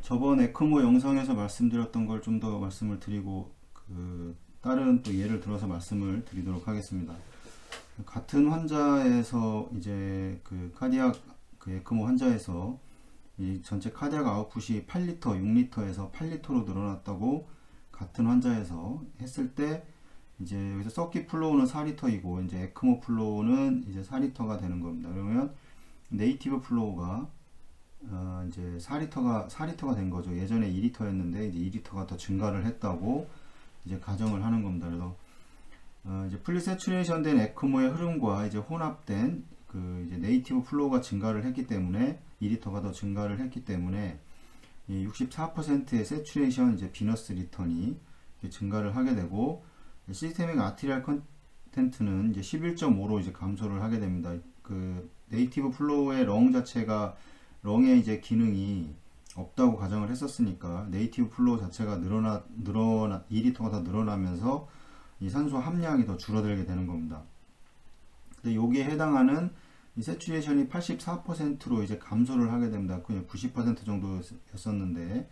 저번 에크모 영상에서 말씀드렸던 걸 좀 더 말씀을 드리고 다른 또 예를 들어서 말씀을 드리도록 하겠습니다. 같은 환자에서 이제 카디악 에크모 환자에서 이 전체 카디악 아웃풋이 8리터, 6리터에서 8리터로 늘어났다고 같은 환자에서 했을 때 이제 여기서 서킷 플로우는 4리터이고 이제 에크모 플로우는 이제 4리터가 되는 겁니다. 그러면 네이티브 플로우가 이제 4리터가 된 거죠. 예전에 2리터였는데 이제 2리터가 더 증가를 했다고 이제 가정을 하는 겁니다. 그래서 이제 풀리 세츄레이션 된 에크모의 흐름과 이제 혼합된 이제 네이티브 플로우가 증가를 했기 때문에 2리터가 더 증가를 했기 때문에 이 64%의 세츄레이션 이제 비너스 리턴이 증가를 하게 되고 시스테믹 아티리얼 컨텐트는 이제 11.5로 이제 감소를 하게 됩니다. 네이티브 플로우의 렁 자체가 렁의 이제 기능이 없다고 가정을 했었으니까 네이티브 플로우 자체가 2리터가 더 늘어나면서 이 산소 함량이 더 줄어들게 되는 겁니다. 근데 여기에 해당하는 이 세츄레이션이 84%로 이제 감소를 하게 됩니다. 그냥 90% 정도였었는데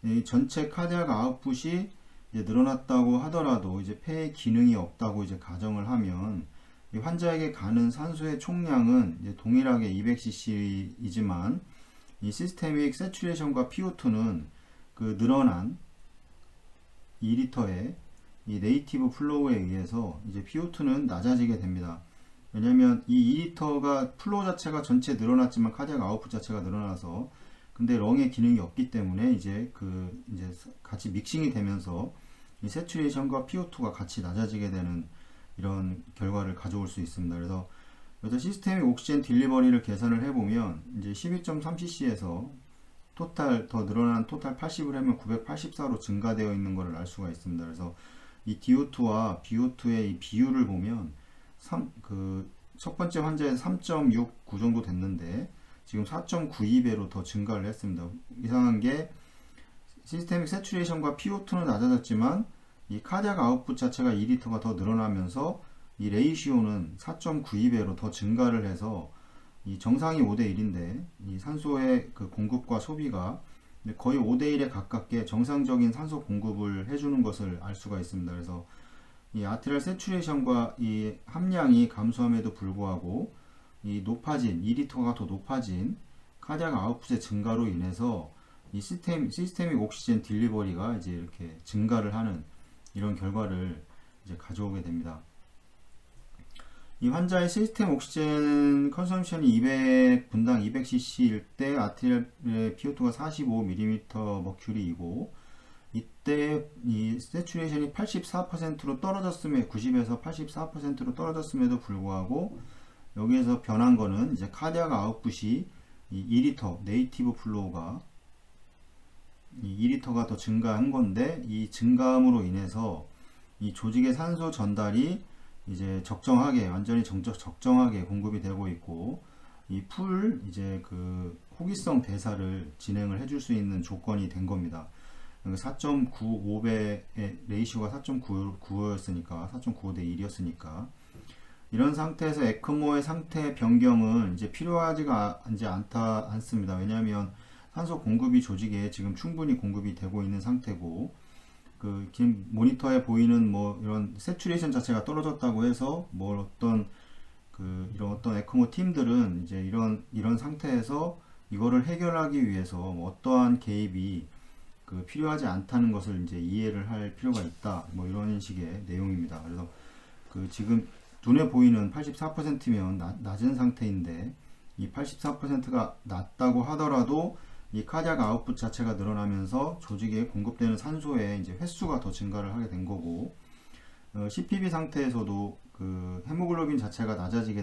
이 전체 카디악 아웃풋이 이제 늘어났다고 하더라도 이제 폐의 기능이 없다고 이제 가정을 하면 이 환자에게 가는 산소의 총량은 이제 동일하게 200cc이지만 이 시스테믹 세츄레이션과 PO2는 늘어난 2리터의 이 네이티브 플로우에 의해서 이제 PO2는 낮아지게 됩니다. 왜냐면 이 2리터가 플로우 자체가 전체 늘어났지만 카디악 아웃풋 자체가 늘어나서 근데 렁의 기능이 없기 때문에 이제 이제 같이 믹싱이 되면서 이 세츄레이션과 PO2가 같이 낮아지게 되는 이런 결과를 가져올 수 있습니다. 그래서 시스템의 옥시젠 딜리버리를 계산을 해보면 이제 12.3cc에서 더 늘어난 토탈 80을 하면 984로 증가되어 있는 것을 알 수가 있습니다. 그래서 이 DO2와 BO2의 이 비율을 보면 첫 번째 환자에서 3.69 정도 됐는데 지금 4.92배로 더 증가를 했습니다. 이상한 게 시스테믹 세츄레이션과 PO2는 낮아졌지만 이 카디악 아웃풋 자체가 2리터가 더 늘어나면서 이 레이시오는 4.92배로 더 증가를 해서 이 정상이 5대1인데 이 산소의 공급과 소비가 거의 5대1에 가깝게 정상적인 산소 공급을 해주는 것을 알 수가 있습니다. 그래서 이 아트리얼 세츄레이션과 이 함량이 감소함에도 불구하고 이 높아진 2리터가 더 높아진 카디악 아웃풋의 증가로 인해서 이 시스테믹 옥시젠 딜리버리가 이제 이렇게 증가를 하는 이런 결과를 이제 가져오게 됩니다. 이 환자의 시스템 옥시젠 컨섬션이 200분당 200cc일 때 아트리얼의 PO2가 45mmmer이고 이때 이 세츄레이션이 84%로 떨어졌음에 90에서 84%로 떨어졌음에도 불구하고 여기에서 변한 거는 이제 카디악 아웃풋이 이 2리터 네이티브 플로우가 이 2리터가 더 증가한 건데 이 증가함으로 인해서 이 조직의 산소 전달이 이제 완전히 적정하게 공급이 되고 있고 이 이제 호기성 대사를 진행을 해줄 수 있는 조건이 된 겁니다. 4.95배의 레이시오가 4.95였으니까 4.95 대 1이었으니까 이런 상태에서 에크모의 상태 변경은 이제 필요하지가 않습니다. 왜냐하면 산소 공급이 조직에 지금 충분히 공급이 되고 있는 상태고 지금 모니터에 보이는 이런 세츄레이션 자체가 떨어졌다고 해서 이런 어떤 에크모 팀들은 이제 이런 상태에서 이거를 해결하기 위해서 어떠한 개입이 필요하지 않다는 것을 이제 이해를 할 필요가 있다. 이런 식의 내용입니다. 그래서 지금 눈에 보이는 84%면 낮은 상태인데 이 84%가 낮다고 하더라도 이 카디악 아웃풋 자체가 늘어나면서 조직에 공급되는 산소의 이제 횟수가 더 증가를 하게 된 거고 CPB 상태에서도 헤모글로빈 자체가 낮게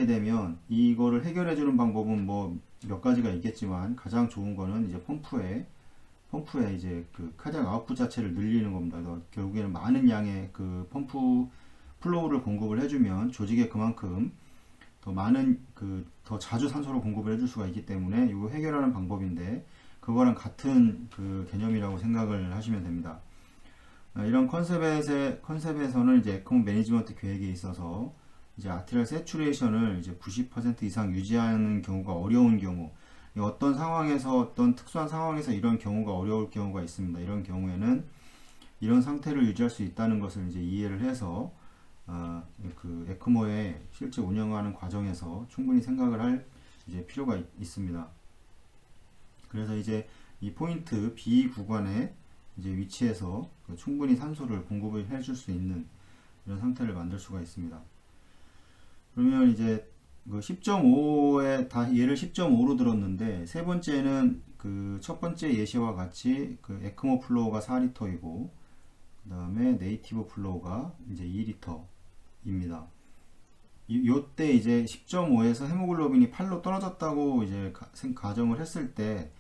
되면 이거를 해결해 주는 방법은 몇 가지가 있겠지만 가장 좋은 거는 이제 펌프에 이제 카디악 아웃풋 자체를 늘리는 겁니다. 그래서 결국에는 많은 양의 펌프 플로우를 공급을 해주면 조직에 그만큼 더 많은 더 자주 산소를 공급을 해줄 수가 있기 때문에 이거 해결하는 방법인데 그거랑 같은 개념이라고 생각을 하시면 됩니다. 이런 컨셉에서는 이제 에크모 매니지먼트 계획에 있어서 이제 아트리얼 세츄레이션을 이제 90% 이상 유지하는 경우가 어려운 경우 어떤 상황에서 어떤 특수한 상황에서 이런 경우가 어려울 경우가 있습니다. 이런 경우에는 이런 상태를 유지할 수 있다는 것을 이제 이해를 해서 그 에크모의 실제 운영하는 과정에서 충분히 생각을 할 이제 필요가 있습니다. 그래서 이제 이 포인트 B 구간에 이제 위치해서 충분히 산소를 공급을 해줄 수 있는 이런 상태를 만들 수가 있습니다. 그러면 이제 그 10.5에 다 얘를 10.5로 들었는데 세 번째는 그 첫 번째 예시와 같이 그 에크모 플로우가 4리터이고 그 다음에 네이티브 플로우가 이제 2리터입니다. 요때 이제 10.5에서 헤모글로빈이 8로 떨어졌다고 이제 가정을 했을 때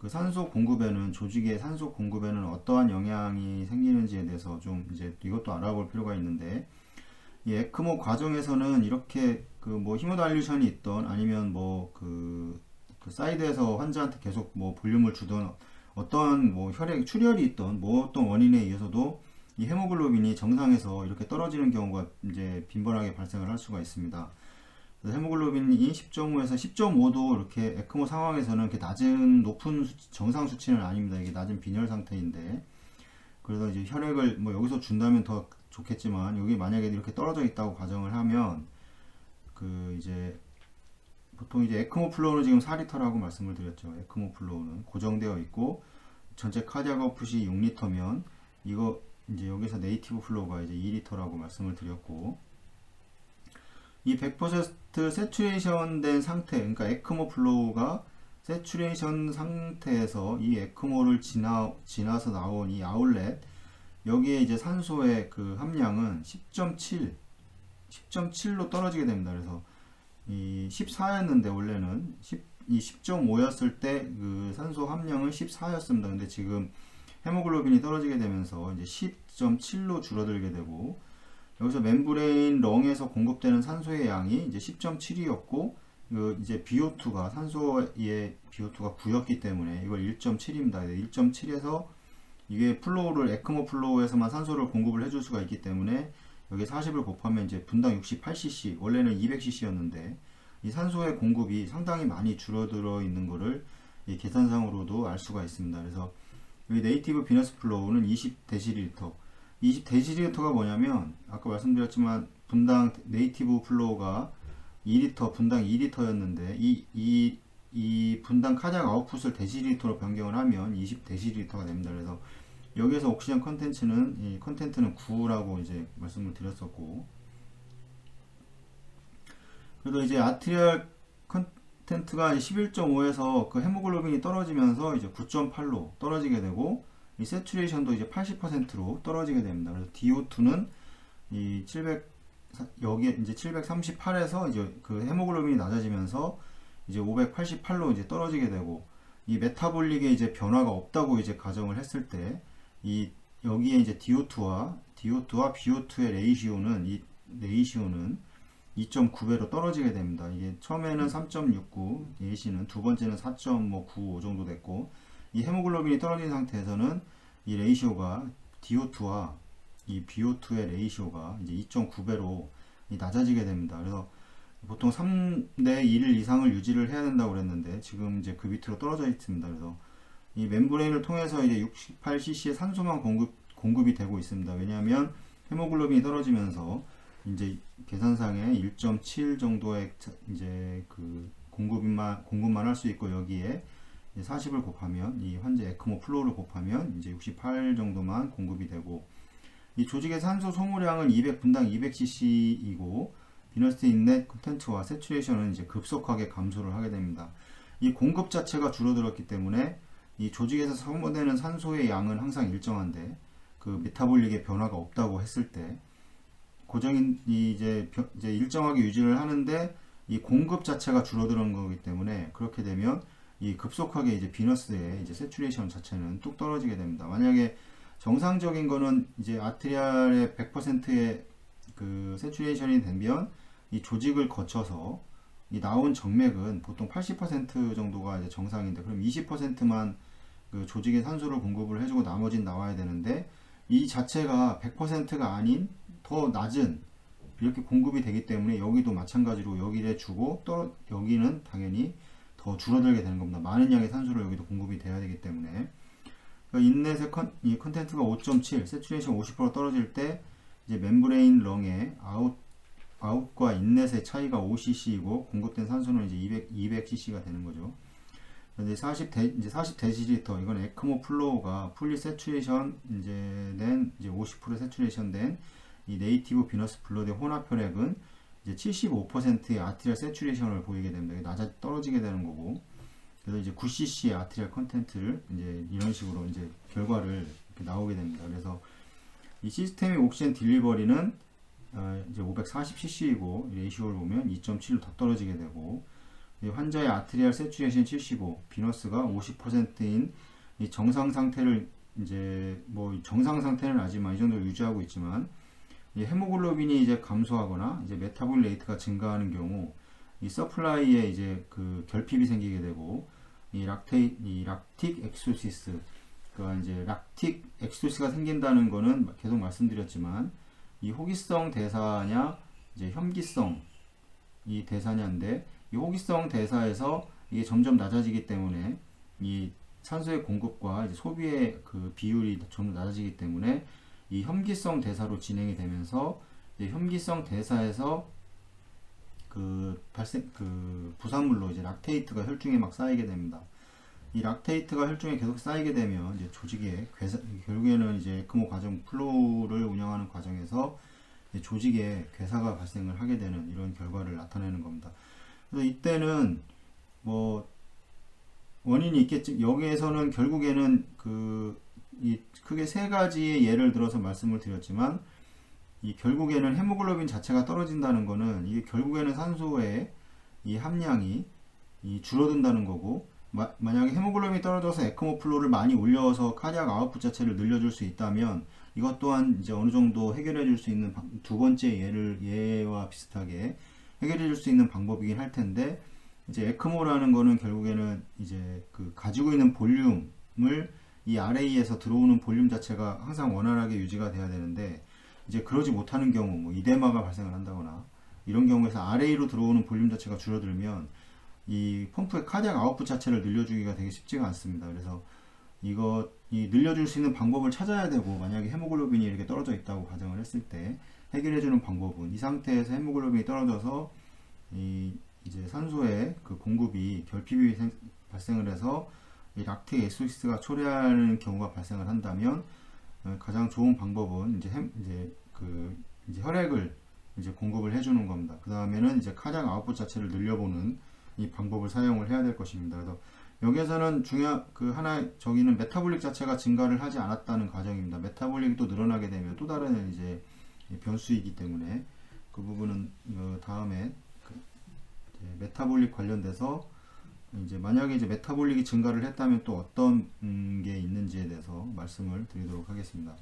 그 산소 공급에는 조직의 산소 공급에는 어떠한 영향이 생기는지에 대해서 좀 이제 이것도 알아볼 필요가 있는데 이 에크모 과정에서는 이렇게 그 뭐 히모달류션이 있던 아니면 뭐 그 사이드에서 환자한테 계속 뭐 볼륨을 주던 어떤 뭐 혈액 출혈이 있던 뭐 어떤 원인에 의해서도 이 헤모글로빈이 정상에서 이렇게 떨어지는 경우가 이제 빈번하게 발생을 할 수가 있습니다. 그래서 헤모글로빈이 10.5에서 10.5도 이렇게 에크모 상황에서는 이렇게 낮은 높은 정상 수치는 아닙니다. 이게 낮은 빈혈 상태인데 그래서 이제 혈액을 뭐 여기서 준다면 더 좋겠지만 여기 만약에 이렇게 떨어져 있다고 가정을 하면 그 이제 보통 이제 에크모 플로우는 지금 4리터라고 말씀을 드렸죠. 에크모 플로우는 고정되어 있고 전체 카디악 아웃풋이 6리터면 이거 이제 여기서 네이티브 플로우가 이제 2리터라고 말씀을 드렸고 이 100% 세츄레이션 된 상태 그러니까 에크모 플로우가 세츄레이션 상태에서 이 에크모를 지나서 나온 이 아울렛 여기에 이제 산소의 그 함량은 10.7로 떨어지게 됩니다. 그래서 이 14였는데 원래는 이 10.5였을 때 그 산소 함량은 14였습니다. 근데 지금 헤모글로빈이 떨어지게 되면서 이제 10.7로 줄어들게 되고 여기서 멤브레인 렁에서 공급되는 산소의 양이 이제 10.7이었고 그 이제 BO2가 산소의 BO2가 9였기 때문에 이걸 1.7입니다. 1.7에서 이게 플로우를 에크모 플로우에서만 산소를 공급을 해줄 수가 있기 때문에 여기 40을 곱하면 이제 분당 68cc 원래는 200cc였는데 이 산소의 공급이 상당히 많이 줄어들어 있는 거를 이 계산상으로도 알 수가 있습니다. 그래서 여기 네이티브 비너스 플로우는 20데시리터 20데시리터가 뭐냐면 아까 말씀드렸지만 분당 네이티브 플로우가 2리터 분당 2리터였는데 이 분당 카디악 아웃풋을 데시리터로 변경을 하면 20데시리터가 됩니다. 그래서 여기에서 옥시전 컨텐츠는 이 컨텐트는 9라고 이제 말씀을 드렸었고 그래도 이제 아트리얼 컨텐트가 11.5에서 그 헤모글로빈이 떨어지면서 이제 9.8로 떨어지게 되고 이 세츄레이션도 이제 80%로 떨어지게 됩니다. 그래서 DO2는 이 700 여기에 이제 738에서 이제 그 헤모글로빈이 낮아지면서 이제 588로 이제 떨어지게 되고 이 메타볼릭에 이제 변화가 없다고 이제 가정을 했을 때 이 여기에 이제 DO2와 BO2의 레이시오는 2.9배로 떨어지게 됩니다. 이게 처음에는 3.69 예시는 두 번째는 4.95 정도 됐고 이 헤모글로빈이 떨어진 상태에서는 이 레이시오가 DO2와 이 BO2의 레이시오가 이제 2.9배로 낮아지게 됩니다. 그래서 보통 3대 1 이상을 유지를 해야 된다고 그랬는데 지금 이제 그 밑으로 떨어져 있습니다. 그래서 이 멤브레인을 통해서 이제 68cc의 산소만 공급이 되고 있습니다. 왜냐하면 헤모글로빈이 떨어지면서 이제 계산상에 1.7 정도의 이제 그 공급만 할 수 있고 여기에 40을 곱하면 이 환자 에크모 플로우를 곱하면 이제 68 정도만 공급이 되고 이 조직의 산소 소모량은 200분당 200cc이고 비너스 인넷 컨텐츠와 세츄레이션은 이제 급속하게 감소를 하게 됩니다. 이 공급 자체가 줄어들었기 때문에 이 조직에서 소모되는 산소의 양은 항상 일정한데 그 메타볼릭의 변화가 없다고 했을 때 고정인 이제 일정하게 유지를 하는데 이 공급 자체가 줄어드는 거기 때문에 그렇게 되면 이 급속하게 이제 비너스의 이제 세츄레이션 자체는 뚝 떨어지게 됩니다. 만약에 정상적인 거는 이제 아트리알의 100%의 그 세츄레이션이 되면 이 조직을 거쳐서 이 나온 정맥은 보통 80% 정도가 이제 정상인데 그럼 20%만 그 조직에 산소를 공급을 해주고 나머지는 나와야 되는데 이 자체가 100%가 아닌 더 낮은 이렇게 공급이 되기 때문에 여기도 마찬가지로 여기를 주고 여기는 당연히 더 줄어들게 되는 겁니다. 많은 양의 산소를 여기도 공급이 돼야 되기 때문에. 그러니까 인넷의 이 컨텐츠가 5.7, 세츄레이션 50% 떨어질 때 이제 멤브레인 렁의 아웃과 인넷의 차이가 5cc이고 공급된 산소는 이제 200cc가 되는 거죠. 이제 40데시리터 이건 에크모 플로우가 풀리 세츄레이션 이제 50% 세츄레이션 된 이 네이티브 비너스 블러드의 혼합 혈액은 이제 75%의 아트리얼 세츄레이션을 보이게 됩니다. 떨어지게 되는 거고, 그래서 이제 9cc의 아트리얼 컨텐츠를 이제 이런 식으로 이제 결과를 이렇게 나오게 됩니다. 그래서 이 시스템의 옥시젠 딜리버리는 이제 540cc이고 레이시오를 보면 2.7로 더 떨어지게 되고, 환자의 아트리얼 세츄레이션 75, 비너스가 50%인 이 정상 상태를 이제 뭐 정상 상태는 아니지만 이 정도를 유지하고 있지만 이 헤모글로빈이 이제 감소하거나 이제 메타볼릭 레이트가 증가하는 경우 이 서플라이에 이제 그 결핍이 생기게 되고 이 락틱 엑소시스 그러니까 이제 락틱 엑소시스가 생긴다는 거는 계속 말씀드렸지만 이 호기성 대사냐 이제 혐기성 이 대사냐인데 이 호기성 대사에서 이게 점점 낮아지기 때문에 이 산소의 공급과 이제 소비의 그 비율이 점점 낮아지기 때문에 이 혐기성 대사로 진행이 되면서 이제 혐기성 대사에서 그 부산물로 이제 락테이트가 혈중에 막 쌓이게 됩니다. 이 락테이트가 혈중에 계속 쌓이게 되면 이제 조직에 결국에는 이제 에크모 과정 플로우를 운영하는 과정에서 조직에 괴사가 발생을 하게 되는 이런 결과를 나타내는 겁니다. 그래서 이때는 뭐 원인이 있겠지. 여기에서는 결국에는 이 크게 세 가지의 예를 들어서 말씀을 드렸지만 이 결국에는 헤모글로빈 자체가 떨어진다는 거는 이게 결국에는 산소의 이 함량이 줄어든다는 거고 만약에 헤모글로빈이 떨어져서 에크모 플로우를 많이 올려서 카디악 아웃풋 자체를 늘려줄 수 있다면 이것 또한 이제 어느 정도 해결해 줄 수 있는 두 번째 예와 비슷하게 해결해 줄 수 있는 방법이긴 할 텐데 이제 에크모라는 거는 결국에는 이제 그 가지고 있는 볼륨을 이 RA에서 들어오는 볼륨 자체가 항상 원활하게 유지가 돼야 되는데 이제 그러지 못하는 경우 뭐 이데마가 발생을 한다거나 이런 경우에서 RA로 들어오는 볼륨 자체가 줄어들면 이 펌프의 카디악 아웃풋 자체를 늘려주기가 되게 쉽지가 않습니다. 그래서 이 늘려줄 수 있는 방법을 찾아야 되고 만약에 헤모글로빈이 이렇게 떨어져 있다고 가정을 했을 때 해결해주는 방법은 이 상태에서 헤모글로빈이 떨어져서 이제 산소의 그 공급이 결핍이 발생을 해서 이 락틱 엑소시스가 초래하는 경우가 발생을 한다면 가장 좋은 방법은 이제 혈액을 이제 공급을 해주는 겁니다. 그 다음에는 이제 카디악 아웃풋 자체를 늘려보는 이 방법을 사용을 해야 될 것입니다. 그래서 여기에서는 저기는 메타볼릭 자체가 증가를 하지 않았다는 가정입니다. 메타볼릭이 또 늘어나게 되면 또 다른 이제 변수이기 때문에 그 부분은 다음에 메타볼릭 관련돼서 이제 만약에 이제 메타볼릭이 증가를 했다면 또 어떤 게 있는지에 대해서 말씀을 드리도록 하겠습니다.